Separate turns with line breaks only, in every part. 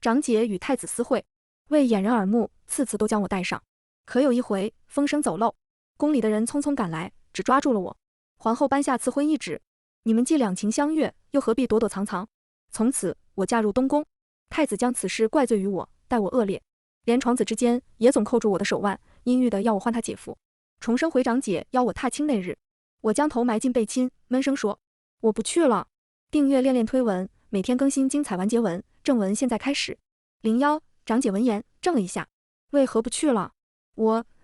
长姐与太子私会，为掩人耳目，次次都将我带上。可有一回风声走漏，宫里的人匆匆赶来，只抓住了我。皇后颁下赐婚懿旨，你们既两情相悦，又何必躲躲藏藏？从此我嫁入东宫。太子将此事怪罪于我，待我恶劣，连床子之间也总扣住我的手腕，阴郁的要我换他姐夫。重生回长姐邀我踏青那日，我将头埋进被侵，闷声说：“我不去了。”订阅练练推文，每天更新精彩完结文，正文现在开始。01，长姐闻言怔了一下，为何不去了？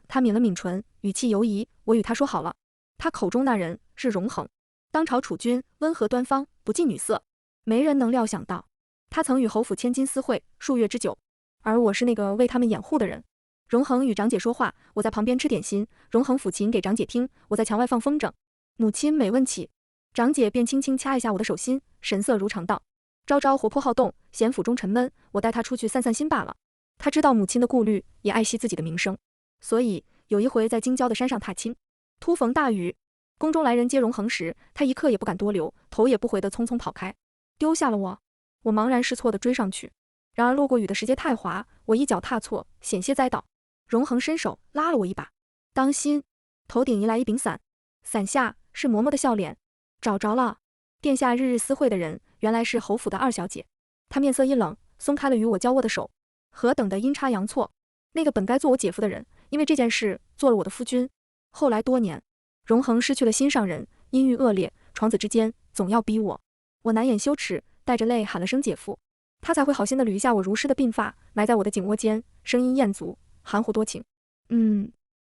她抿了抿唇，语气犹疑。我与他说好了，他口中那人是荣恒，当朝储君，温和端方，不近女色。没人能料想到，他曾与侯府千金私会数月之久，而我是那个为他们掩护的人。荣恒与长姐说话，我在旁边吃点心。荣恒抚琴给长姐听，我在墙外放风筝。母亲每问起，长姐便轻轻掐一下我的手心，神色如常道：“昭昭活泼好动，嫌府中沉闷，我带她出去散散心罢了。”她知道母亲的顾虑，也爱惜自己的名声，所以有一回在京郊的山上踏青，突逢大雨，宫中来人接荣恒时，她一刻也不敢多留，头也不回地匆匆跑开，丢下了我。我茫然失措地追上去，然而落过雨的石阶太滑，我一脚踏错，险些栽倒。荣恒伸手拉了我一把，当心！头顶移来一柄伞，伞下是嬷嬷的笑脸。找着了，殿下日日私会的人，原来是侯府的二小姐。她面色一冷，松开了与我交握的手。何等的阴差阳错！那个本该做我姐夫的人，因为这件事做了我的夫君。后来多年，荣恒失去了心上人，阴郁恶劣，床子之间总要逼我。我难掩羞耻，带着泪喊了声姐夫，他才会好心的捋一下我如湿的鬓发，埋在我的颈窝间，声音艳足，含糊多情。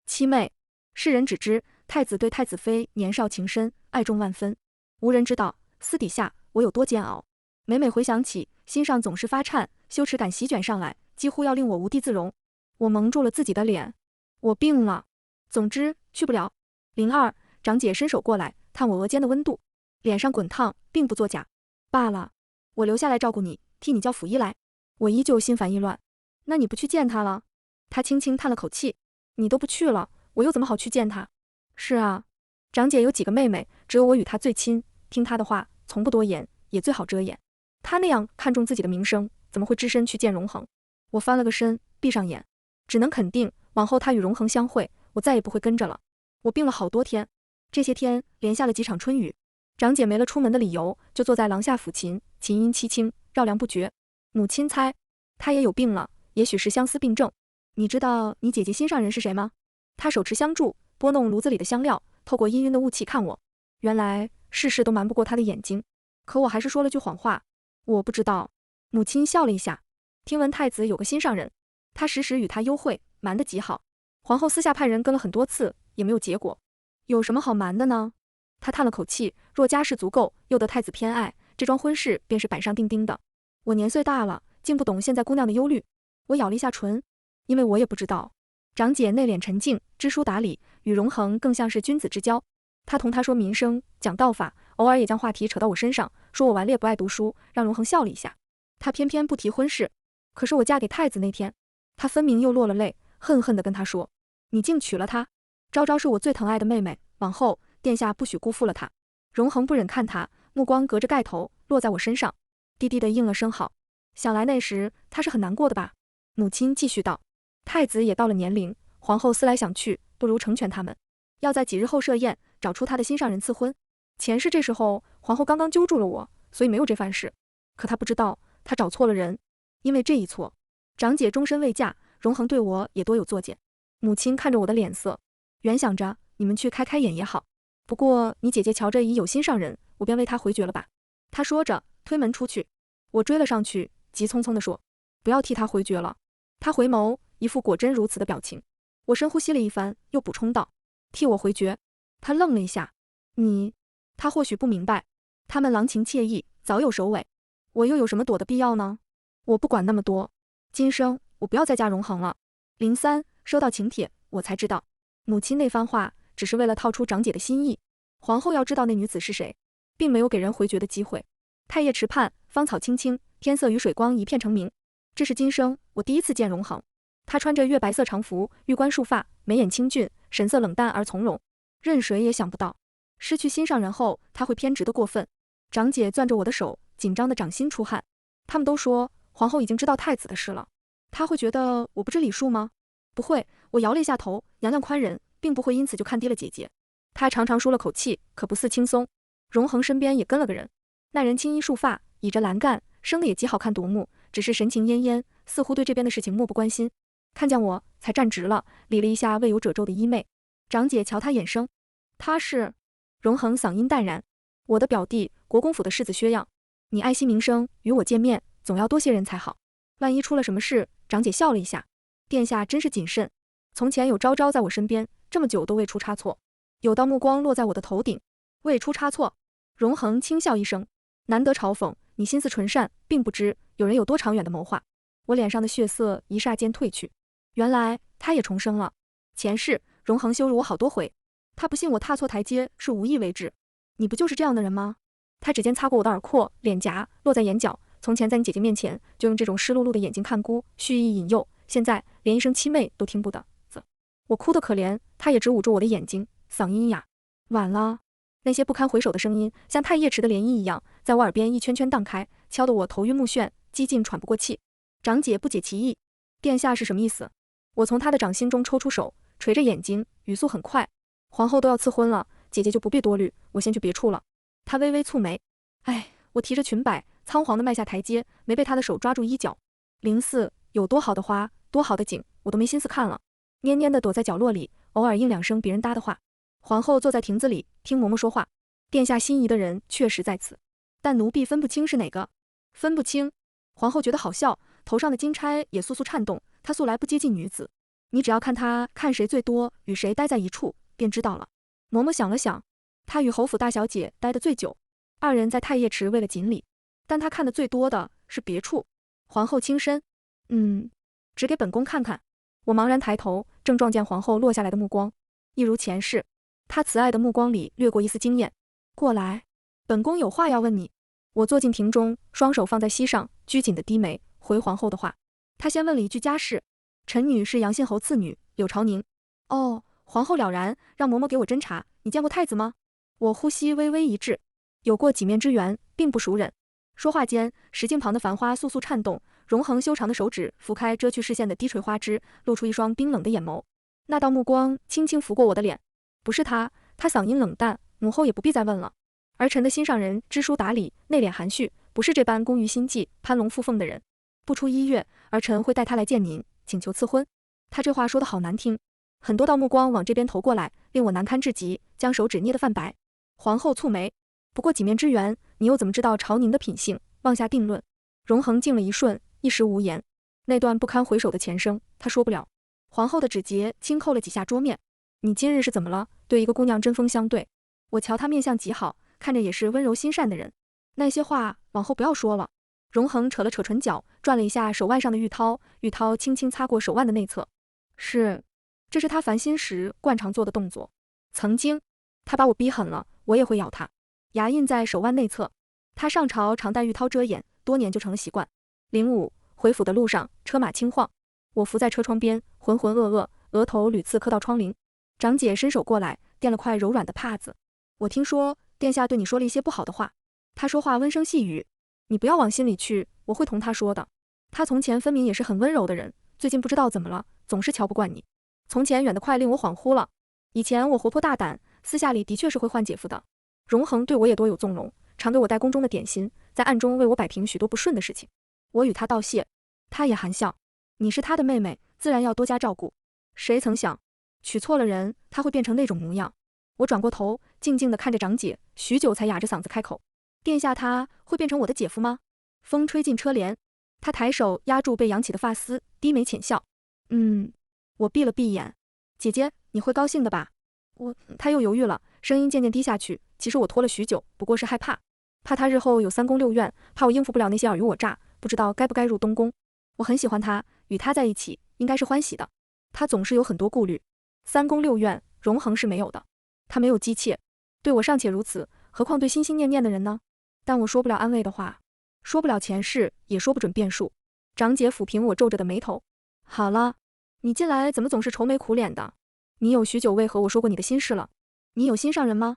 七妹，世人只知太子对太子妃年少情深，爱重万分，无人知道私底下我有多煎熬。每每回想起，心上总是发颤，羞耻感席卷上来，几乎要令我无地自容。我蒙住了自己的脸，我病了。总之去不了。02，长姐伸手过来，探我额间的温度，脸上滚烫，并不作假。罢了，我留下来照顾你，替你叫府医来。我依旧心烦意乱。那你不去见他了？他轻轻叹了口气。你都不去了，我又怎么好去见他？是啊，长姐有几个妹妹，只有我与她最亲，听她的话，从不多言，也最好遮掩。她那样看重自己的名声，怎么会只身去见荣恒？我翻了个身，闭上眼，只能肯定，往后她与荣恒相会，我再也不会跟着了。我病了好多天，这些天连下了几场春雨。长姐没了出门的理由，就坐在廊下抚琴，琴音凄清，绕梁不绝。母亲猜，她也有病了，也许是相思病症。你知道你姐姐心上人是谁吗？她手持香柱，拨弄炉子里的香料，透过氤氲的雾气看我。原来世事都瞒不过她的眼睛，可我还是说了句谎话，我不知道。母亲笑了一下，听闻太子有个心上人，她时时与他幽会，瞒得极好。皇后私下派人跟了很多次，也没有结果。有什么好瞒的呢？她叹了口气，若家世足够，又得太子偏爱，这桩婚事便是板上钉钉的。我年岁大了，竟不懂现在姑娘的忧虑。我咬了一下唇，因为我也不知道。长姐内敛沉静，知书达理，与荣恒更像是君子之交。她同他说民生，讲道法，偶尔也将话题扯到我身上，说我顽劣不爱读书，让荣恒笑了一下。她偏偏不提婚事。可是我嫁给太子那天，她分明又落了泪，恨恨地跟他说：“你竟娶了她。昭昭是我最疼爱的妹妹，往后殿下不许辜负了她。”荣恒不忍看她，目光隔着盖头落在我身上，低低地应了声好。想来那时她是很难过的吧。母亲继续道：“太子也到了年龄，皇后思来想去，不如成全他们，要在几日后设宴，找出他的心上人赐婚。前世这时候皇后刚刚揪住了我，所以没有这番事。可她不知道，她找错了人。因为这一错，长姐终身未嫁，荣恒对我也多有作践。母亲看着我的脸色，原想着你们去开开眼也好，不过你姐姐瞧着已有心上人，我便为她回绝了吧。”她说着推门出去，我追了上去，急匆匆地说：“不要替她回绝了。”她回眸，一副果真如此的表情。我深呼吸了一番，又补充道：“替我回绝。”她愣了一下，你……她或许不明白，他们郎情妾意，早有首尾，我又有什么躲的必要呢？我不管那么多，今生我不要再嫁荣恒了。03，收到请帖，我才知道，母亲那番话只是为了套出长姐的心意。皇后要知道那女子是谁，并没有给人回绝的机会。太液池畔，芳草青青，天色与水光一片澄明。这是今生我第一次见荣恒，他穿着月白色长服，玉冠束发，眉眼清俊，神色冷淡而从容。任谁也想不到，失去心上人后，他会偏执的过分。长姐攥着我的手，紧张的掌心出汗。他们都说皇后已经知道太子的事了，她会觉得我不知礼数吗？不会，我摇了一下头，娘娘宽仁，并不会因此就看低了姐姐。她长长舒了口气，可不似轻松。荣恒身边也跟了个人，那人青衣束发，倚着栏杆，生得也极好看夺目，只是神情恹恹，似乎对这边的事情漠不关心。看见我才站直了，理了一下未有褶皱的衣袂。长姐瞧他眼生，他是……荣恒嗓音淡然，我的表弟，国公府的世子薛样。你爱惜名声，与我见面，总要多些人才好。万一出了什么事，长姐笑了一下。殿下真是谨慎，从前有昭昭在我身边，这么久都未出差错。有道目光落在我的头顶，未出差错。荣恒轻笑一声，难得嘲讽，你心思纯善，并不知有人有多长远的谋划。我脸上的血色一霎间褪去，原来他也重生了。前世荣恒羞辱我好多回，他不信我踏错台阶是无意为之。你不就是这样的人吗？他指尖擦过我的耳廓、脸颊，落在眼角。从前在你姐姐面前，就用这种湿漉漉的眼睛看姑，蓄意引诱，现在连一声凄媚都听不得。我哭得可怜，他也只捂住我的眼睛，嗓音哑。晚了。那些不堪回首的声音，像太液池的涟漪一样，在我耳边一圈圈荡开，敲得我头晕目眩，几近喘不过气。长姐不解其意，殿下是什么意思？我从他的掌心中抽出手，垂着眼睛，语速很快。皇后都要赐婚了，姐姐就不必多虑，我先去别处了。他微微蹙眉，哎，我提着裙摆，仓皇地迈下台阶，没被他的手抓住衣角。04有多好的花，多好的景，我都没心思看了，蔫蔫地躲在角落里，偶尔应两声别人搭的话。皇后坐在亭子里，听嬷嬷说话。殿下心仪的人确实在此，但奴婢分不清是哪个。分不清？皇后觉得好笑，头上的金钗也簌簌颤动。她素来不接近女子，你只要看她看谁最多，与谁待在一处，便知道了。嬷嬷想了想，她与侯府大小姐待得最久，二人在太液池为了锦鲤，但她看得最多的是别处。皇后轻身，指给本宫看看。我茫然抬头，正撞见皇后落下来的目光，一如前世，她慈爱的目光里掠过一丝惊艳。过来，本宫有话要问你。我坐进庭中，双手放在膝上，拘谨的低眉回皇后的话。她先问了一句家事，臣女是杨信侯次女柳朝宁。哦，皇后了然，让嬷嬷给我斟茶。你见过太子吗？我呼吸微微一滞，有过几面之缘，并不熟人。说话间，石镜旁的繁花簌簌颤动，荣恒修长的手指拂开遮去视线的低垂花枝，露出一双冰冷的眼眸。那道目光轻轻拂过我的脸。不是他，他嗓音冷淡，母后也不必再问了。儿臣的心上人知书达理，内敛含蓄，不是这般工于心计、攀龙附凤的人。不出1月，儿臣会带他来见您，请求赐婚。他这话说得好难听，很多道目光往这边投过来，令我难堪至极，将手指捏得泛白。皇后蹙眉，不过几面之缘，你又怎么知道朝宁的品性？妄下定论。荣恒静了一瞬，一时无言。那段不堪回首的前生，他说不了。皇后的指节轻扣了几下桌面。你今日是怎么了？对一个姑娘针锋相对。我瞧她面相极好，看着也是温柔心善的人。那些话往后不要说了。荣恒扯了扯唇角，转了一下手腕上的玉绦，玉绦轻轻擦过手腕的内侧。是，这是他烦心时惯常做的动作。曾经，他把我逼狠了，我也会咬他。牙印在手腕内侧。他上朝常戴玉绦遮掩，多年就成了习惯。05回府的路上，车马轻晃，我伏在车窗边，浑浑噩噩，额头屡次磕到窗棂。长姐伸手过来，垫了块柔软的帕子。我听说殿下对你说了一些不好的话。他说话温声细语，你不要往心里去，我会同他说的。他从前分明也是很温柔的人，最近不知道怎么了，总是瞧不惯你。从前远得快令我恍惚了，以前我活泼大胆，私下里的确是会换姐夫的。荣恒对我也多有纵容，常给我带宫中的点心，在暗中为我摆平许多不顺的事情。我与他道谢，他也含笑。你是他的妹妹，自然要多加照顾。谁曾想，娶错了人，他会变成那种模样。我转过头，静静地看着长姐，许久才哑着嗓子开口：殿下他会变成我的姐夫吗？风吹进车帘，他抬手压住被扬起的发丝，低眉浅笑。我闭了闭眼。姐姐，你会高兴的吧？他又犹豫了，声音渐渐低下去。其实我拖了许久，不过是害怕他日后有3宫6院，怕我应付不了那些尔虞我诈，不知道该不该入东宫。我很喜欢他，与他在一起应该是欢喜的。他总是有很多顾虑，3宫6院，荣恒是没有的。他没有姬妾，对我尚且如此，何况对心心念念的人呢？但我说不了安慰的话，说不了前世，也说不准变数。长姐抚平我皱着的眉头，好了，你近来怎么总是愁眉苦脸的？你有许久未和我说过你的心事了。你有心上人吗？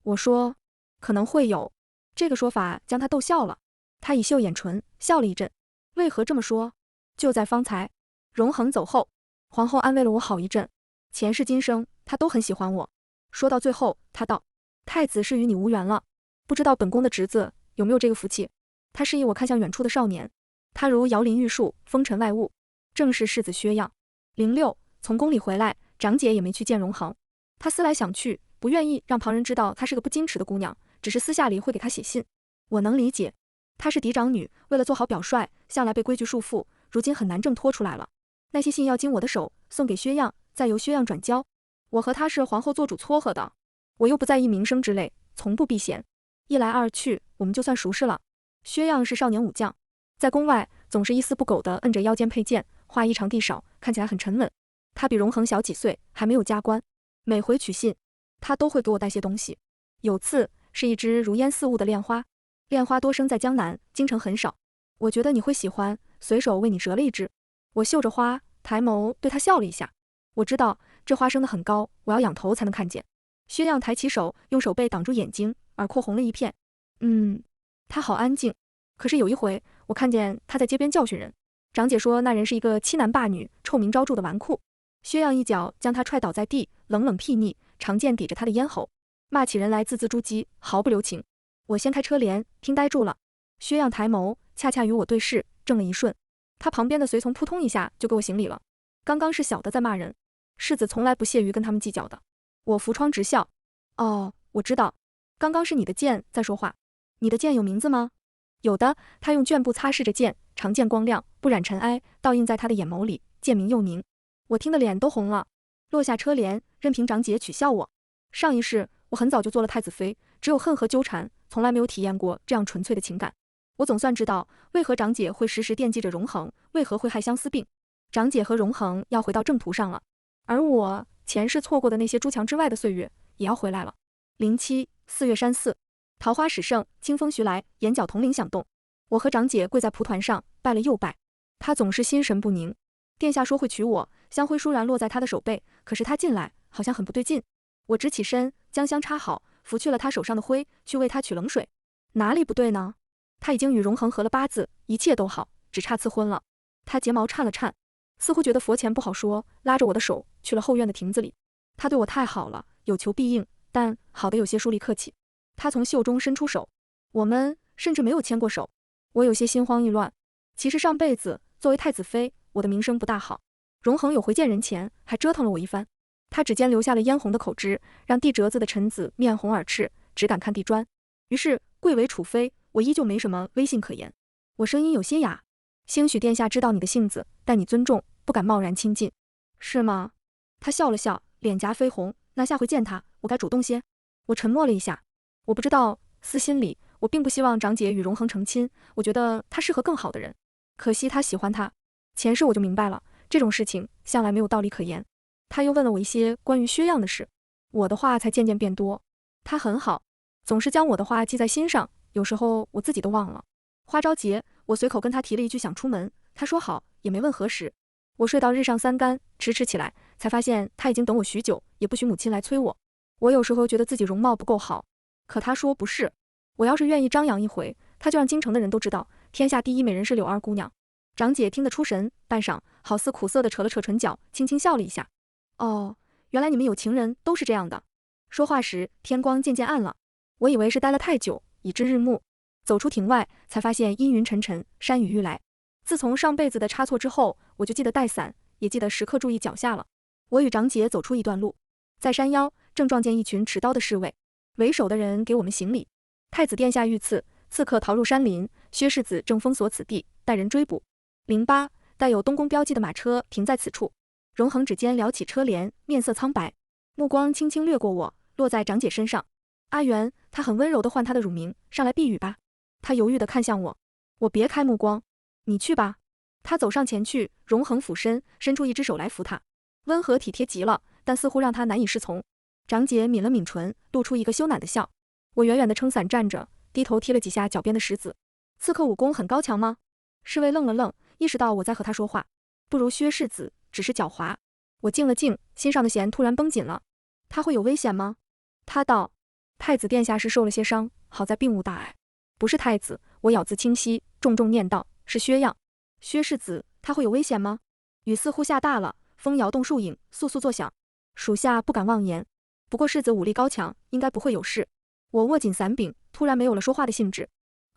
我说，可能会有。这个说法将他逗笑了，他以秀眼唇笑了一阵。为何这么说？就在方才，荣恒走后，皇后安慰了我好一阵。前世今生，她都很喜欢我。说到最后，她道：“太子是与你无缘了，不知道本宫的侄子有没有这个福气。”她示意我看向远处的少年，他如摇林玉树，风尘外物，正是世子薛样。06从宫里回来，长姐也没去见荣恒。她思来想去，不愿意让旁人知道她是个不矜持的姑娘，只是私下里会给她写信。我能理解，她是嫡长女，为了做好表率，向来被规矩束缚，如今很难挣脱出来了。那些信要经我的手送给薛样，再由薛样转交。我和她是皇后做主撮合的，我又不在意名声之类，从不避嫌。一来二去，我们就算熟识了。薛样是少年武将，在宫外总是一丝不苟地摁着腰间佩剑，话一长地少，看起来很沉稳。他比荣恒小几岁，还没有加官。每回取信，他都会给我带些东西。有次是一只如烟似雾的恋花，恋花多生在江南，京城很少。我觉得你会喜欢，随手为你折了一只。我嗅着花，抬眸对他笑了一下。我知道这花生得很高，我要仰头才能看见。薛样抬起手，用手背挡住眼睛，耳廓红了一片。他好安静。可是有一回，我看见他在街边教训人。长姐说那人是一个欺男霸女、臭名昭著的纨绔。薛样一脚将他踹倒在地，冷冷睥睨，长剑抵着他的咽喉，骂起人来字字珠玑，毫不留情。我掀开车帘，听呆住了。薛样抬眸，恰恰与我对视，怔了一瞬。他旁边的随从扑通一下就给我行礼了。刚刚是小的在骂人，世子从来不屑于跟他们计较的。我扶窗直笑。哦，我知道，刚刚是你的剑在说话。你的剑有名字吗？有的。他用绢布擦拭着剑，长剑光亮，不染尘埃，倒映在他的眼眸里，剑明又明。我听得脸都红了，落下车帘，任凭长姐取笑我。上一世我很早就做了太子妃，只有恨和纠缠，从来没有体验过这样纯粹的情感。我总算知道为何长姐会时时惦记着荣恒，为何会害相思病。长姐和荣恒要回到正途上了，而我前世错过的那些诸墙之外的岁月也要回来了。074月山寺，桃花始盛，清风徐来，眼角铜铃响动。我和长姐跪在蒲团上，拜了又拜。她总是心神不宁。殿下说会娶我，香灰倏然落在他的手背，可是他进来好像很不对劲。我直起身，将香插好，拂去了他手上的灰，去为他取冷水。哪里不对呢？他已经与荣恒合了八字，一切都好，只差赐婚了。他睫毛颤了颤，似乎觉得佛前不好说，拉着我的手去了后院的亭子里。他对我太好了，有求必应，但好的有些疏离客气。他从袖中伸出手，我们甚至没有牵过手。我有些心慌意乱。其实上辈子作为太子妃，我的名声不大好。荣恒有回见人前，还折腾了我一番。他指尖留下了嫣红的口汁，让地折子的臣子面红耳赤，只敢看地砖。于是贵为储妃，我依旧没什么威信可言。我声音有些哑，兴许殿下知道你的性子，但你尊重，不敢贸然亲近，是吗？他笑了笑，脸颊绯红。那下回见他，我该主动些。我沉默了一下。我不知道，私心里我并不希望长姐与荣恒成亲，我觉得他适合更好的人。可惜他喜欢他。前世我就明白了，这种事情向来没有道理可言。他又问了我一些关于薛样的事，我的话才渐渐变多。他很好，总是将我的话记在心上，有时候我自己都忘了。花朝节，我随口跟他提了一句想出门，他说好，也没问何时。我睡到日上三竿，迟迟起来，才发现他已经等我许久，也不许母亲来催我。我有时候觉得自己容貌不够好，可他说不是。我要是愿意张扬一回，他就让京城的人都知道，天下第一美人是柳二姑娘。长姐听得出神，半晌好似苦涩地扯了扯唇角，轻轻笑了一下。哦，原来你们有情人都是这样的。说话时天光渐渐暗了，我以为是待了太久，已至日暮。走出亭外，才发现阴云沉沉，山雨欲来。自从上辈子的差错之后，我就记得带伞，也记得时刻注意脚下了。我与长姐走出一段路，在山腰正撞见一群持刀的侍卫，为首的人给我们行礼。太子殿下遇刺，刺客逃入山林，薛世子正封锁此地，待人追捕。08带有东宫标记的马车停在此处。荣恒指尖撩起车帘，面色苍白，目光轻轻掠过我，落在长姐身上。阿元，他很温柔地唤她的乳名，上来避雨吧。他犹豫地看向我，我别开目光，你去吧。他走上前去，荣恒俯身，伸出一只手来扶他，温和体贴极了，但似乎让他难以适从。长姐抿了抿唇，露出一个羞赧的笑。我远远地撑伞站着，低头踢了几下脚边的石子。刺客武功很高强吗？侍卫愣了愣，意识到我在和他说话。不如薛世子，只是狡猾。我静了静，心上的弦突然绷紧了。他会有危险吗？他道：太子殿下是受了些伤，好在并无大碍。不是太子，我咬字清晰，重重念道：是薛样。薛世子，他会有危险吗？雨似乎下大了，风摇动树影，簌簌作响。属下不敢妄言，不过世子武力高强，应该不会有事。我握紧伞柄，突然没有了说话的兴致。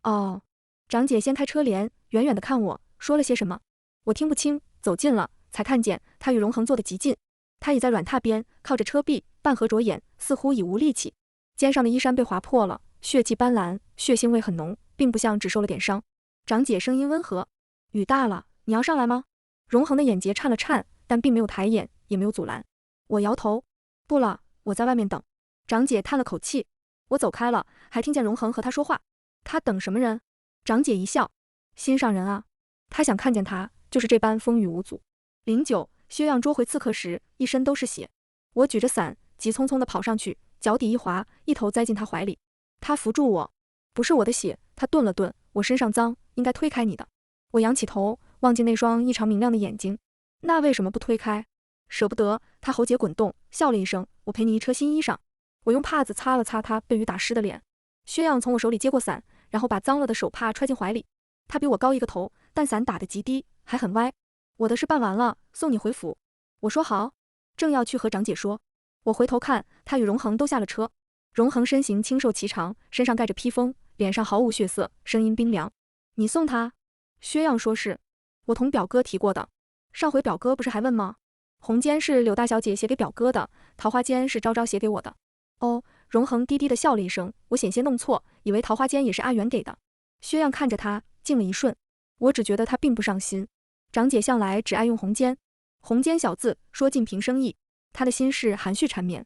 哦，长姐掀开车帘，远远地看我，说了些什么，我听不清，走近了，才看见他与荣恒坐得极近。他倚在软榻边，靠着车壁，半合着眼，似乎已无力气。肩上的衣衫被划破了，血迹斑斓，血腥味很浓，并不像只受了点伤。长姐声音温和：“雨大了，你要上来吗？”荣恒的眼睫颤了颤，但并没有抬眼，也没有阻拦。我摇头：“不了，我在外面等。”长姐叹了口气。我走开了，还听见荣恒和他说话。他等什么人？长姐一笑：“心上人啊。他想看见他，就是这般风雨无阻。”09，薛样捉回刺客时，一身都是血。我举着伞，急匆匆地跑上去，脚底一滑，一头栽进他怀里。他扶住我：“不是我的血。”他顿了顿：“我身上脏，应该推开你的。”我仰起头，望进那双异常明亮的眼睛。那为什么不推开？舍不得。他喉结滚动，笑了一声：“我赔你一车新衣裳。”我用帕子擦了擦他被雨打湿的脸。薛样从我手里接过伞，然后把脏了的手帕揣进怀里。他比我高一个头，但伞打得极低，还很歪。我的事办完了，送你回府。我说好，正要去和长姐说，我回头看，他与荣恒都下了车。荣恒身形清瘦颀长，身上盖着披风，脸上毫无血色，声音冰凉：“你送他？”薛样说是。我同表哥提过的。上回表哥不是还问吗？红笺是柳大小姐写给表哥的，桃花笺是昭昭写给我的。哦，荣恒低低地笑了一声，我险些弄错，以为桃花笺也是阿元给的。薛样看着他，静了一瞬，我只觉得他并不上心。长姐向来只爱用红笺，红笺小字，说尽平生意。他的心事含蓄缠绵。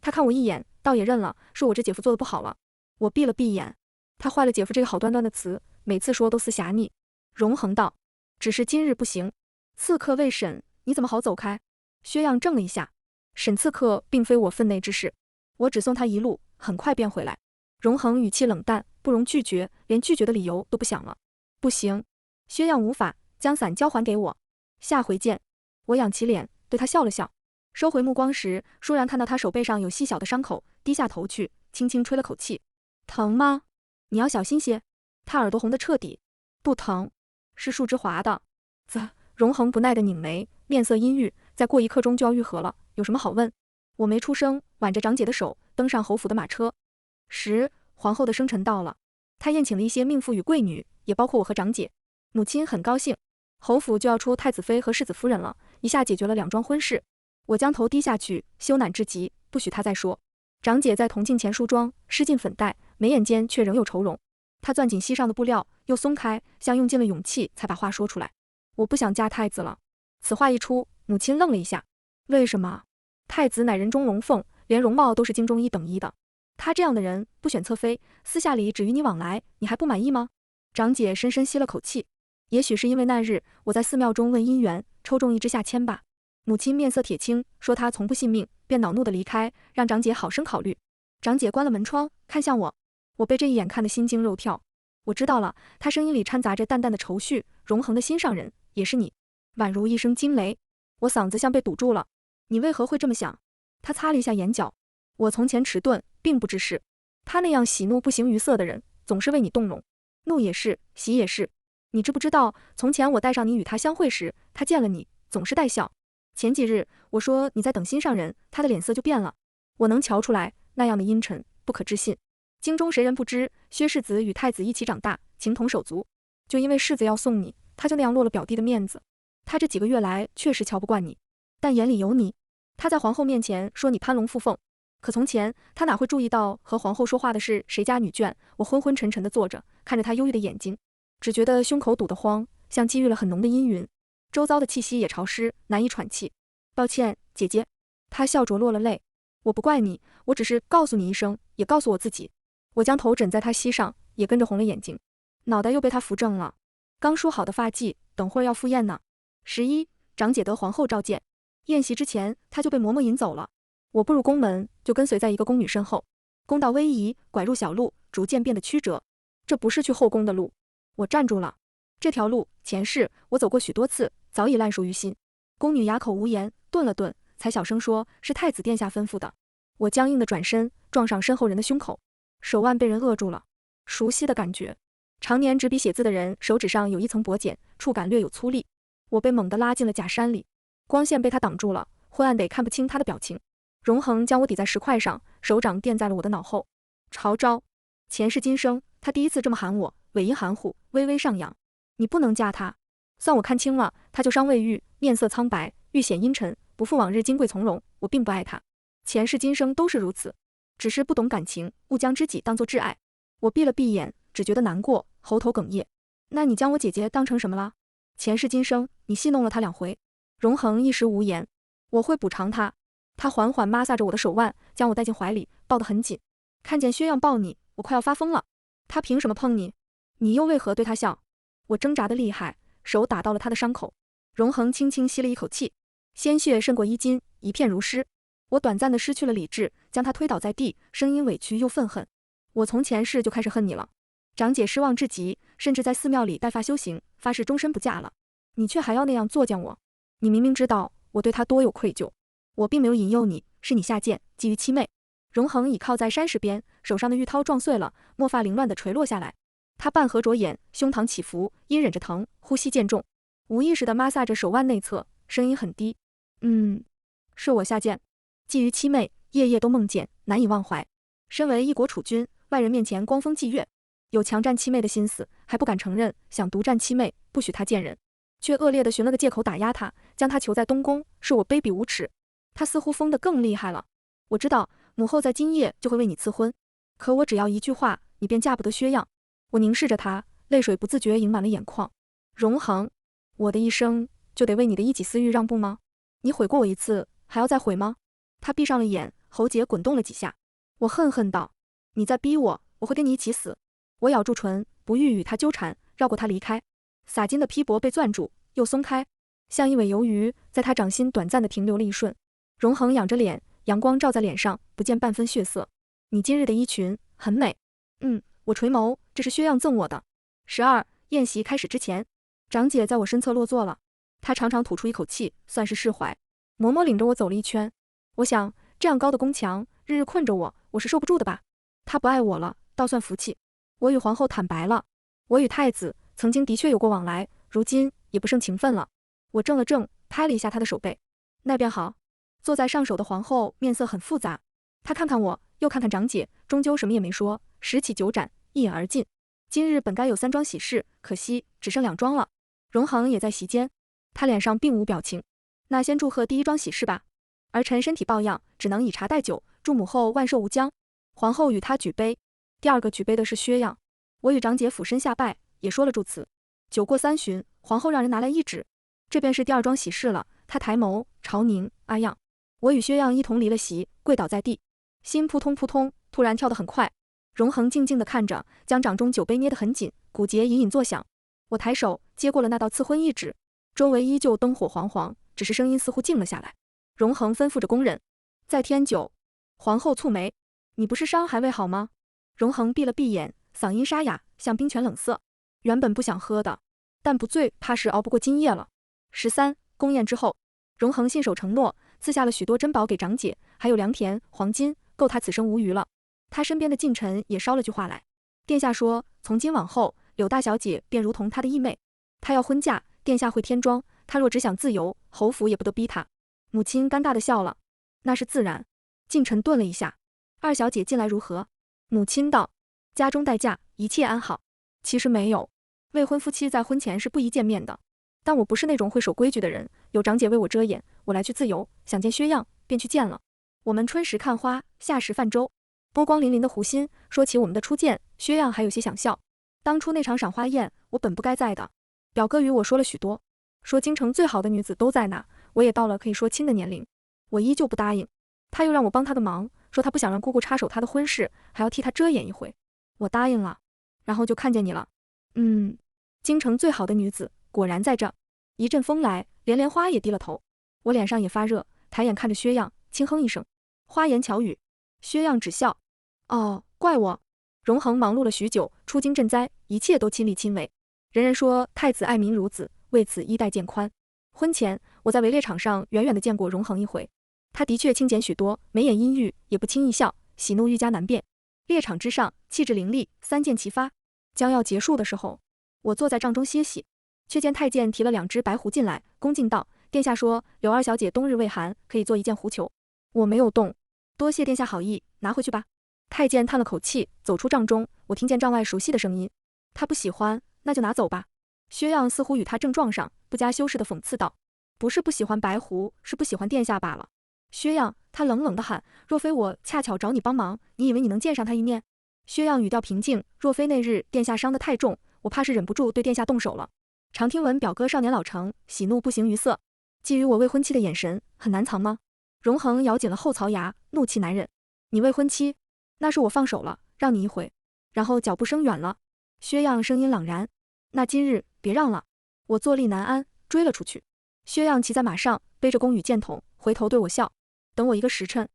他看我一眼，倒也认了，说我这姐夫做的不好了。我闭了闭眼，他坏了姐夫这个好端端的词，每次说都似侠逆。荣恒道：“只是今日不行，刺客未审，你怎么好走开？”薛样怔了一下，审刺客并非我分内之事，我只送他一路，很快便回来。荣恒语气冷淡，不容拒绝，连拒绝的理由都不想了。不行。薛样无法，将伞交还给我。下回见。我仰起脸，对他笑了笑。收回目光时，倏然看到他手背上有细小的伤口，低下头去，轻轻吹了口气。疼吗？你要小心些。他耳朵红得彻底。不疼，是树枝划的。荣恒不耐地拧眉，面色阴郁，再过一刻钟就要愈合了，有什么好问？我没出声，挽着长姐的手，登上侯府的马车。皇后的生辰到了，她宴请了一些命妇与贵女，也包括我和长姐。母亲很高兴，侯府就要出太子妃和世子夫人了，一下解决了2桩婚事。我将头低下去，羞赧至极，不许她再说。长姐在铜镜前梳妆，施尽粉黛，眉眼间却仍有愁容。她攥紧膝上的布料，又松开，像用尽了勇气才把话说出来。我不想嫁太子了。此话一出，母亲愣了一下。为什么？太子乃人中龙凤，连容貌都是京中1等1的。他这样的人不选侧妃，私下里只与你往来，你还不满意吗？长姐深深吸了口气。也许是因为那日我在寺庙中问姻缘，抽中一支下签吧。母亲面色铁青，说她从不信命，便恼怒地离开，让长姐好生考虑。长姐关了门窗，看向我，我被这一眼看得心惊肉跳。我知道了，她声音里掺杂着淡淡的愁绪。荣恒的心上人也是你。宛如一声惊雷，我嗓子像被堵住了。你为何会这么想？她擦了一下眼角。我从前迟钝，并不知事。他那样喜怒不形于色的人，总是为你动容，怒也是，喜也是。你知不知道，从前我带上你与他相会时，他见了你总是带笑。前几日我说你在等心上人，他的脸色就变了。我能瞧出来，那样的阴沉，不可置信。京中谁人不知，薛世子与太子一起长大，情同手足。就因为世子要送你，他就那样落了表弟的面子。他这几个月来确实瞧不惯你，但眼里有你。他在皇后面前说你攀龙附凤，可从前他哪会注意到和皇后说话的是谁家女眷？我昏昏沉沉地坐着，看着他忧郁的眼睛，只觉得胸口堵得慌，像积郁了很浓的阴云，周遭的气息也潮湿，难以喘气。抱歉，姐姐。他笑着落了泪。我不怪你，我只是告诉你一声，也告诉我自己。我将头枕在他膝上，也跟着红了眼睛，脑袋又被他扶正了。刚梳好的发髻，等会儿要赴宴呢。11，长姐得皇后召见。宴席之前，他就被嬷嬷引走了。我步入宫门，就跟随在一个宫女身后。宫道逶迤，拐入小路，逐渐变得曲折。这不是去后宫的路。我站住了。这条路前世我走过许多次，早已烂熟于心。宫女哑口无言，顿了顿，才小声说：“是太子殿下吩咐的。”我僵硬地转身，撞上身后人的胸口，手腕被人扼住了。熟悉的感觉。常年执笔写字的人手指上有一层薄茧，触感略有粗粝。我被猛地拉进了假山里，光线被他挡住了，昏暗得看不清他的表情。荣恒将我抵在石块上，手掌垫在了我的脑后。朝朝，前世今生，他第一次这么喊我，尾音含糊，微微上扬。你不能嫁他。算我看清了，他旧伤未愈，面色苍白，愈显阴沉，不复往日金贵从容。我并不爱他，前世今生都是如此，只是不懂感情，误将知己当作挚爱。我闭了闭眼，只觉得难过，喉头哽咽。那你将我姐姐当成什么了？前世今生，你戏弄了他2回。荣恒一时无言。我会补偿他。他缓缓摩挲着我的手腕，将我带进怀里，抱得很紧。看见薛样抱你，我快要发疯了。他凭什么碰你？你又为何对他笑？我挣扎得厉害，手打到了他的伤口。荣恒轻轻吸了一口气，鲜血渗过衣襟，一片如湿。我短暂地失去了理智，将他推倒在地，声音委屈又愤恨。我从前世就开始恨你了。长姐失望至极，甚至在寺庙里带发修行，发誓终身不嫁了。你却还要那样作践我。你明明知道我对他多有愧疚。我并没有引诱你，是你下贱，基于欺媚。荣恒倚靠在山石边，手上的玉绦撞碎了，墨发凌乱地垂落下来。他半合着眼，胸膛起伏，因忍着疼，呼吸渐重，无意识地摩挲着手腕内侧，声音很低：是我下贱，基于欺媚，夜夜都梦见，难以忘怀。身为一国储君，外人面前光风霁月，有强占妻妹的心思，还不敢承认，想独占妻妹，不许她见人，却恶劣地寻了个借口打压她，将她囚在东宫，是我卑鄙无耻。他似乎疯得更厉害了。我知道母后在今夜就会为你赐婚，可我只要一句话，你便嫁不得薛样。我凝视着他，泪水不自觉盈满了眼眶。荣恒，我的一生就得为你的一己私欲让步吗？你毁过我一次，还要再毁吗？他闭上了眼，喉结滚动了几下。我恨恨道：你再逼我，我会跟你一起死。我咬住唇，不欲与他纠缠，绕过他离开。洒金的披帛被攥住，又松开，像一尾鱿鱼，在他掌心短暂地停留了一瞬。荣恒仰着脸，阳光照在脸上，不见半分血色。你今日的衣裙很美。我垂眸，这是薛样赠我的。12宴席开始之前，长姐在我身侧落座了。她长长吐出一口气，算是释怀，嬷嬷领着我走了一圈。我想，这样高的宫墙，日日困着我，我是受不住的吧。她不爱我了，倒算福气。我与皇后坦白了，我与太子曾经的确有过往来，如今也不剩情分了。我怔了怔，拍了一下她的手背。那便好。坐在上首的皇后面色很复杂，她看看我，又看看长姐，终究什么也没说，拾起酒盏，一饮而尽。今日本该有3桩喜事，可惜只剩2桩了。荣恒也在席间，他脸上并无表情。那先祝贺第1桩喜事吧。儿臣身体抱恙，只能以茶代酒，祝母后万寿无疆。皇后与他举杯，第2个举杯的是薛样。我与长姐俯身下拜，也说了祝词。酒过3巡，皇后让人拿来一纸，这便是第2桩喜事了。她抬眸，朝宁、阿样。我与薛样一同离了席，跪倒在地，心扑通扑通，突然跳得很快。荣恒静静地看着，将掌中酒杯捏得很紧，骨节隐隐作响。我抬手接过了那道赐婚懿旨，周围依旧灯火煌煌，只是声音似乎静了下来。荣恒吩咐着工人：再添酒。皇后蹙眉：你不是伤还未好吗？荣恒闭了闭眼，嗓音沙哑，像冰泉冷涩。原本不想喝的，但不醉怕是熬不过今夜了。13宫宴之后，荣恒信守承诺，赐下了许多珍宝给长姐，还有良田、黄金，够他此生无余了。他身边的近臣也捎了句话来：殿下说，从今往后，柳大小姐便如同他的义妹，她要婚嫁，殿下会添妆，她若只想自由，侯府也不得逼她。母亲尴尬地笑了：那是自然。近臣顿了一下：二小姐近来如何？母亲道：家中待嫁，一切安好。其实没有，未婚夫妻在婚前是不宜见面的。但我不是那种会守规矩的人，有长姐为我遮掩，我来去自由，想见薛样便去见了。我们春时看花，夏时泛舟，波光粼粼的湖心。说起我们的初见，薛样还有些想笑。当初那场赏花宴，我本不该在的。表哥与我说了许多，说京城最好的女子都在那，我也到了可以说亲的年龄。我依旧不答应，他又让我帮他个忙，说他不想让姑姑插手他的婚事，还要替他遮掩一回。我答应了，然后就看见你了。京城最好的女子果然在这。一阵风来，连莲花也低了头，我脸上也发热，抬眼看着薛样，轻哼一声：花言巧语。薛样只笑：哦，怪我。荣恒忙碌了许久，出京赈灾，一切都亲力亲为。人人说太子爱民如子，为此衣带渐宽。婚前我在围猎场上远远地见过荣恒一回，他的确清简许多，眉眼阴郁，也不轻易笑，喜怒愈加难辨。猎场之上，气质凌厉，3箭齐发。将要结束的时候，我坐在帐中歇息，却见太监提了2只白狐进来，恭敬道：“殿下说柳二小姐冬日未寒，可以做一件狐裘。”我没有动，多谢殿下好意，拿回去吧。太监叹了口气，走出帐中，我听见帐外熟悉的声音：“他不喜欢，那就拿走吧。”薛样似乎与他正撞上，不加修饰地讽刺道：“不是不喜欢白狐，是不喜欢殿下罢了。”薛样，他冷冷地喊：“若非我恰巧找你帮忙，你以为你能见上他一面？”薛样语调平静：“若非那日殿下伤得太重，我怕是忍不住对殿下动手了。常听闻表哥少年老成，喜怒不形于色，觊觎我未婚妻的眼神很难藏吗？”荣恒咬紧了后槽牙，怒气难忍：“你未婚妻？那是我放手了，让你一回。”然后脚步声远了。薛样声音朗然：“那今日别让了。”我坐立难安，追了出去。薛样骑在马上，背着弓与箭筒，回头对我笑：“等我一个时辰。”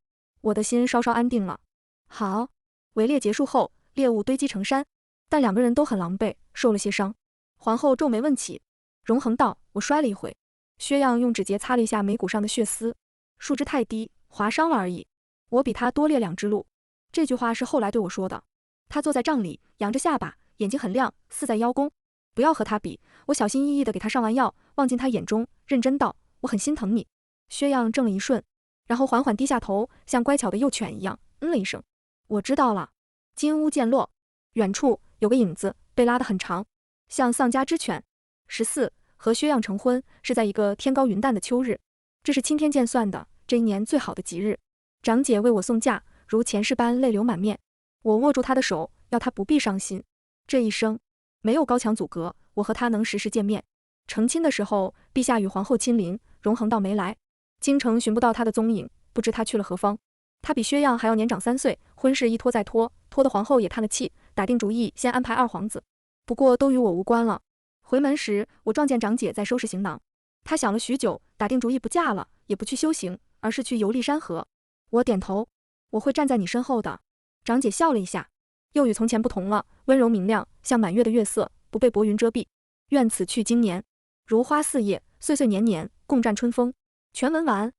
我的心稍稍安定了。好，围猎结束后，猎物堆积成山，但2个人都很狼狈，受了些伤。皇后皱眉问起，荣恒道：“我摔了一回。”薛样用指节擦了一下眉骨上的血丝：“树枝太低，划伤了而已。我比他多猎2只鹿。”这句话是后来对我说的。他坐在帐里，扬着下巴，眼睛很亮，似在邀功。不要和他比。我小心翼翼地给他上完药，望进他眼中，认真道：“我很心疼你。”薛样怔了一瞬，然后缓缓低下头，像乖巧的幼犬一样，了一声：“我知道了。”金屋渐落，远处有个影子被拉得很长，像丧家之犬。14和薛样成婚是在一个天高云淡的秋日，这是钦天监算的这一年最好的吉日。长姐为我送嫁，如前世般泪流满面。我握住她的手，要她不必伤心。这一生没有高墙阻隔，我和她能时时见面。成亲的时候，陛下与皇后亲临，荣恒倒没来。京城寻不到他的踪影，不知他去了何方。他比薛样还要年长3岁，婚事一拖再拖，拖得皇后也叹了气，打定主意先安排2皇子。不过都与我无关了。回门时，我撞见长姐在收拾行囊，她想了许久，打定主意不嫁了，也不去修行，而是去游历山河。我点头：“我会站在你身后的。”长姐笑了一下，又与从前不同了，温柔明亮，像满月的月色，不被薄云遮蔽。愿此去经年，如花似叶，岁岁年年，共占春风。全文完。